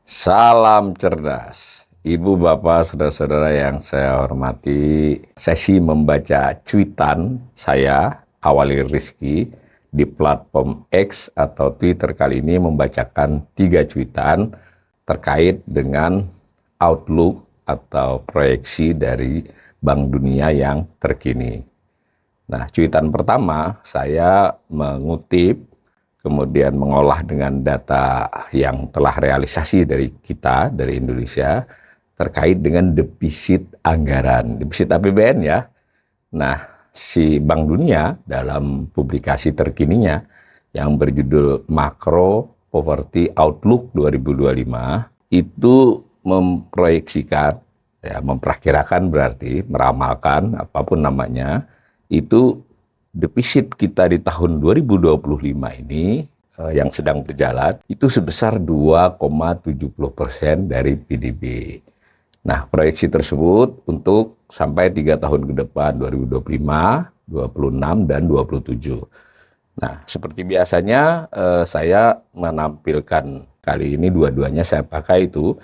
Salam cerdas, Ibu, Bapak, Saudara-saudara yang saya hormati. Sesi membaca cuitan saya, Awali Rizky, di platform X atau Twitter kali ini membacakan 3 cuitan terkait dengan outlook atau proyeksi dari Bank Dunia yang terkini. Nah, cuitan pertama saya mengutip kemudian mengolah dengan data yang telah realisasi dari kita, dari Indonesia, terkait dengan defisit anggaran, defisit APBN ya. Nah, si Bank Dunia dalam publikasi terkininya yang berjudul Macro Poverty Outlook 2025 itu memproyeksikan, ya, memperkirakan berarti, meramalkan, apapun namanya, itu defisit kita di tahun 2025 ini yang sedang berjalan itu sebesar 2,70% dari PDB. Nah, proyeksi tersebut untuk sampai 3 tahun ke depan, 2025, 26, dan 27. Nah, seperti biasanya saya menampilkan kali ini dua-duanya saya pakai itu.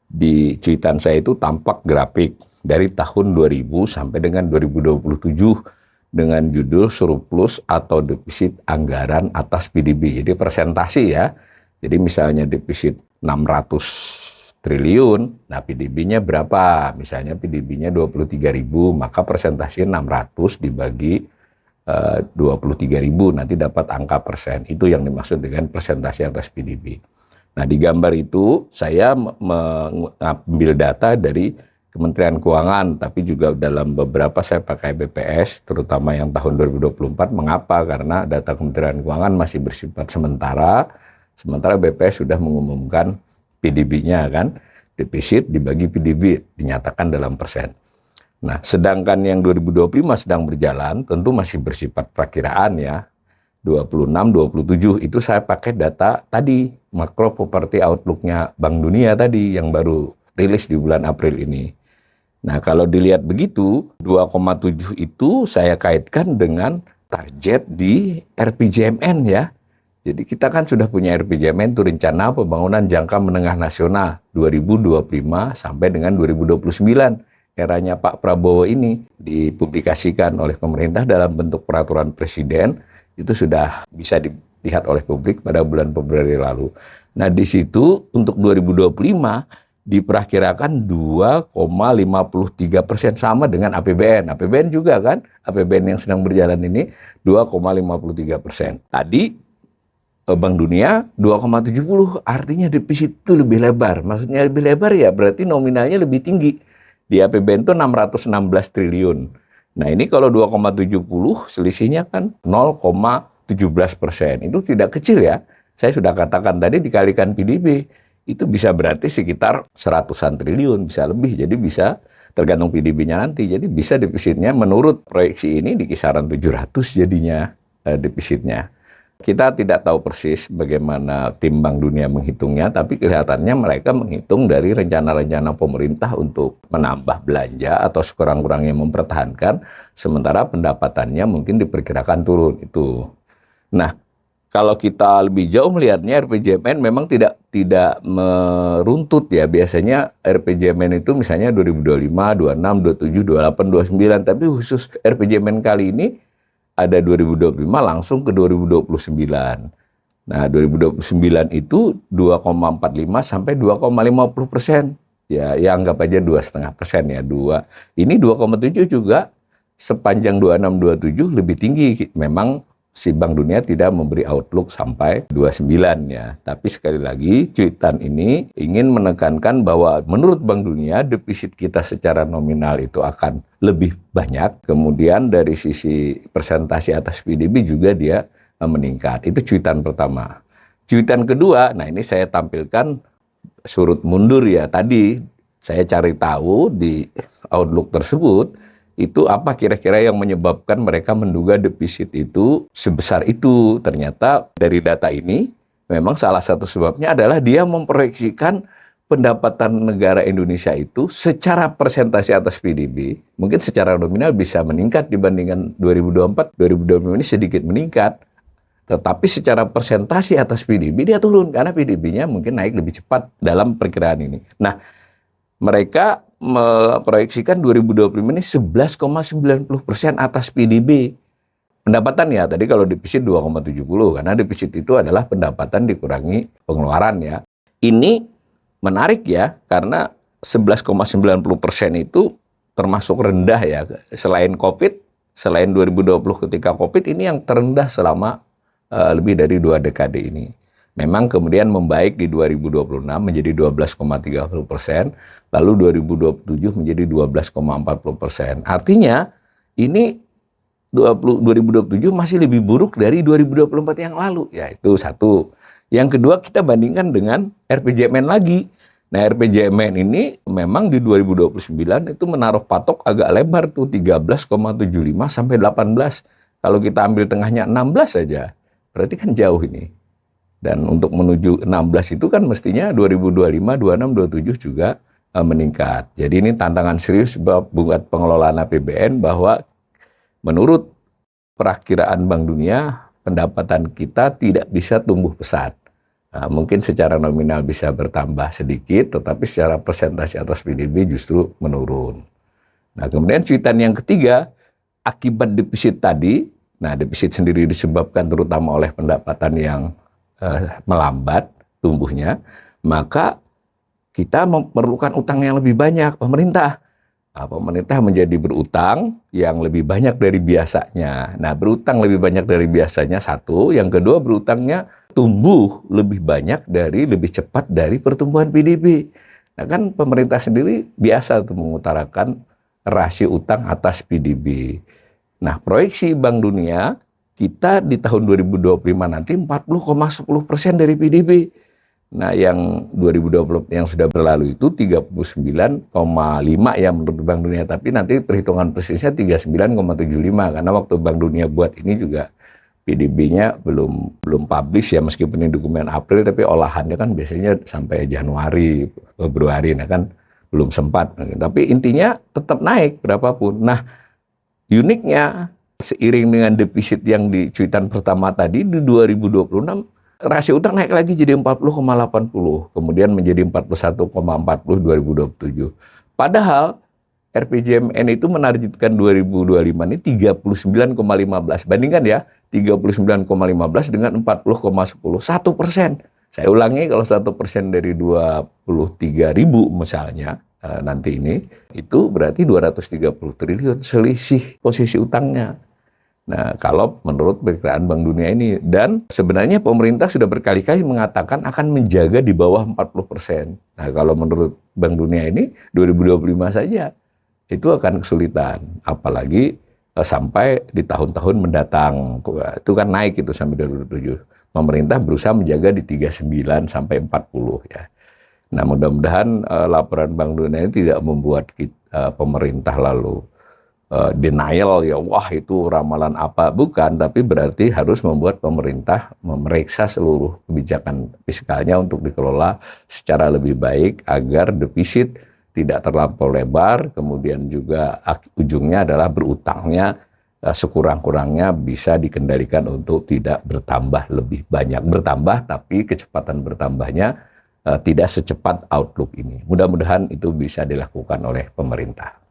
Di cuitan saya itu tampak grafik dari tahun 2000 sampai dengan 2027 dengan judul surplus atau defisit anggaran atas PDB. Jadi presentasi ya. Jadi misalnya defisit 600 triliun, nah PDB-nya berapa? Misalnya PDB-nya 23.000, maka presentasinya 600 dibagi 23.000, nanti dapat angka persen. Itu yang dimaksud dengan presentasi atas PDB. Nah, di gambar itu saya mengambil data dari Kementerian Keuangan, tapi juga dalam beberapa saya pakai BPS, terutama yang tahun 2024. Mengapa? Karena data Kementerian Keuangan masih bersifat sementara BPS sudah mengumumkan PDB-nya kan, defisit dibagi PDB, dinyatakan dalam persen. Nah, sedangkan yang 2025 sedang berjalan, tentu masih bersifat perakiraan ya, 26, 27, itu saya pakai data tadi, Macro Poverty Outlook-nya Bank Dunia tadi, yang baru rilis di bulan April ini. Nah, kalau dilihat begitu, 2,7 itu saya kaitkan dengan target di RPJMN ya. Jadi kita kan sudah punya RPJMN itu Rencana Pembangunan Jangka Menengah Nasional 2025 sampai dengan 2029. Eranya Pak Prabowo ini dipublikasikan oleh pemerintah dalam bentuk peraturan presiden, itu sudah bisa dilihat oleh publik pada bulan Februari lalu. Nah, di situ untuk 2025 diperkirakan 2,53%, sama dengan APBN. APBN juga kan, APBN yang sedang berjalan ini 2,53%. Tadi Bank Dunia 2,70, artinya defisit itu lebih lebar. Maksudnya lebih lebar ya berarti nominalnya lebih tinggi. Di APBN itu 616 triliun. Nah, ini kalau 2,70 selisihnya kan 0,17%. Itu tidak kecil ya. Saya sudah katakan tadi dikalikan PDB. Itu bisa berarti sekitar 100-an triliun, bisa lebih. Jadi bisa tergantung PDB-nya nanti. Jadi bisa defisitnya menurut proyeksi ini di kisaran 700 jadinya defisitnya. Kita tidak tahu persis bagaimana tim Bank Dunia menghitungnya, tapi kelihatannya mereka menghitung dari rencana-rencana pemerintah untuk menambah belanja atau sekurang-kurangnya mempertahankan, sementara pendapatannya mungkin diperkirakan turun itu. Nah, kalau kita lebih jauh melihatnya, RPJMN memang tidak meruntut ya. Biasanya RPJMN itu misalnya 2025, 26, 27, 28, 29. Tapi khusus RPJMN kali ini ada 2025 langsung ke 2029. Nah, 2029 itu 2,45 sampai 2,50%. Ya anggap aja 2,5% ya. Ini 2,7 juga sepanjang 26, 27 lebih tinggi. Memang si Bank Dunia tidak memberi outlook sampai 29 ya. Tapi sekali lagi cuitan ini ingin menekankan bahwa menurut Bank Dunia defisit kita secara nominal itu akan lebih banyak. Kemudian dari sisi persentase atas PDB juga dia meningkat. Itu cuitan pertama. Cuitan kedua, nah ini saya tampilkan surut mundur ya. Tadi saya cari tahu di outlook tersebut itu apa kira-kira yang menyebabkan mereka menduga defisit itu sebesar itu. Ternyata dari data ini memang salah satu sebabnya adalah dia memproyeksikan pendapatan negara Indonesia itu secara persentase atas PDB, mungkin secara nominal bisa meningkat dibandingkan 2024, 2025 ini sedikit meningkat. Tetapi secara persentase atas PDB dia turun, karena PDB-nya mungkin naik lebih cepat dalam perkiraan ini. Nah, mereka memproyeksikan 2025 ini 11,90% atas PDB. Pendapatan ya, tadi kalau defisit 2,70, karena defisit itu adalah pendapatan dikurangi pengeluaran ya. Ini menarik ya, karena 11,90% itu termasuk rendah ya. Selain COVID, selain 2020 ketika COVID, ini yang terendah selama lebih dari 2 dekade ini. Memang kemudian membaik di 2026 menjadi 12,30%, lalu 2027 menjadi 12,40%. Artinya ini 2027 masih lebih buruk dari 2024 yang lalu. Ya itu satu. Yang kedua, kita bandingkan dengan RPJMN lagi. Nah, RPJMN ini memang di 2029 itu menaruh patok agak lebar tuh 13,75 sampai 18. Kalau kita ambil tengahnya 16 saja, berarti kan jauh ini. Dan untuk menuju 16 itu kan mestinya 2025, 26, 27 juga meningkat. Jadi ini tantangan serius buat pengelolaan APBN, bahwa menurut perakiraan Bank Dunia, pendapatan kita tidak bisa tumbuh pesat. Nah, mungkin secara nominal bisa bertambah sedikit, tetapi secara persentase atas PDB justru menurun. Nah, kemudian cuitan yang ketiga, akibat defisit tadi, nah defisit sendiri disebabkan terutama oleh pendapatan yang melambat tumbuhnya, maka kita memerlukan utang yang lebih banyak, pemerintah. Nah, pemerintah menjadi berutang yang lebih banyak dari biasanya. Nah, berutang lebih banyak dari biasanya satu, yang kedua berutangnya tumbuh lebih cepat dari pertumbuhan PDB. Nah, kan pemerintah sendiri biasa tuh mengutarakan rasio utang atas PDB. Nah, proyeksi Bank Dunia kita di tahun 2025 nanti 40,10% dari PDB. Nah, yang 2020 yang sudah berlalu itu 39,5 ya menurut Bank Dunia, tapi nanti perhitungan persisnya 39,75, karena waktu Bank Dunia buat ini juga PDB-nya belum publish ya, meskipun ini dokumen April, tapi olahannya kan biasanya sampai Januari, Februari, nah kan belum sempat. Tapi intinya tetap naik berapapun. Nah, uniknya seiring dengan defisit yang di cuitan pertama tadi di 2026, rasio utang naik lagi jadi 40,80, kemudian menjadi 41,40 2027. Padahal RPJMN itu menargetkan 2025 ini 39,15. Bandingkan ya, 39,15 dengan 40,10, 1%. Saya ulangi, kalau 1% dari 23.000 misalnya, nanti ini, itu berarti 230 triliun selisih posisi utangnya. Nah, kalau menurut perkiraan Bank Dunia ini, dan sebenarnya pemerintah sudah berkali-kali mengatakan akan menjaga di bawah 40%. Nah, kalau menurut Bank Dunia ini 2025 saja itu akan kesulitan, apalagi sampai di tahun-tahun mendatang. Itu kan naik itu sampai 2027. Pemerintah berusaha menjaga di 39 sampai 40 ya. Nah, mudah-mudahan laporan Bank Dunia ini tidak membuat pemerintah lalu denial ya, wah itu ramalan apa, bukan, tapi berarti harus membuat pemerintah memeriksa seluruh kebijakan fiskalnya untuk dikelola secara lebih baik agar defisit tidak terlampau lebar, kemudian juga ujungnya adalah berutangnya sekurang-kurangnya bisa dikendalikan untuk tidak bertambah lebih banyak, bertambah tapi kecepatan bertambahnya tidak secepat outlook ini. Mudah-mudahan itu bisa dilakukan oleh pemerintah.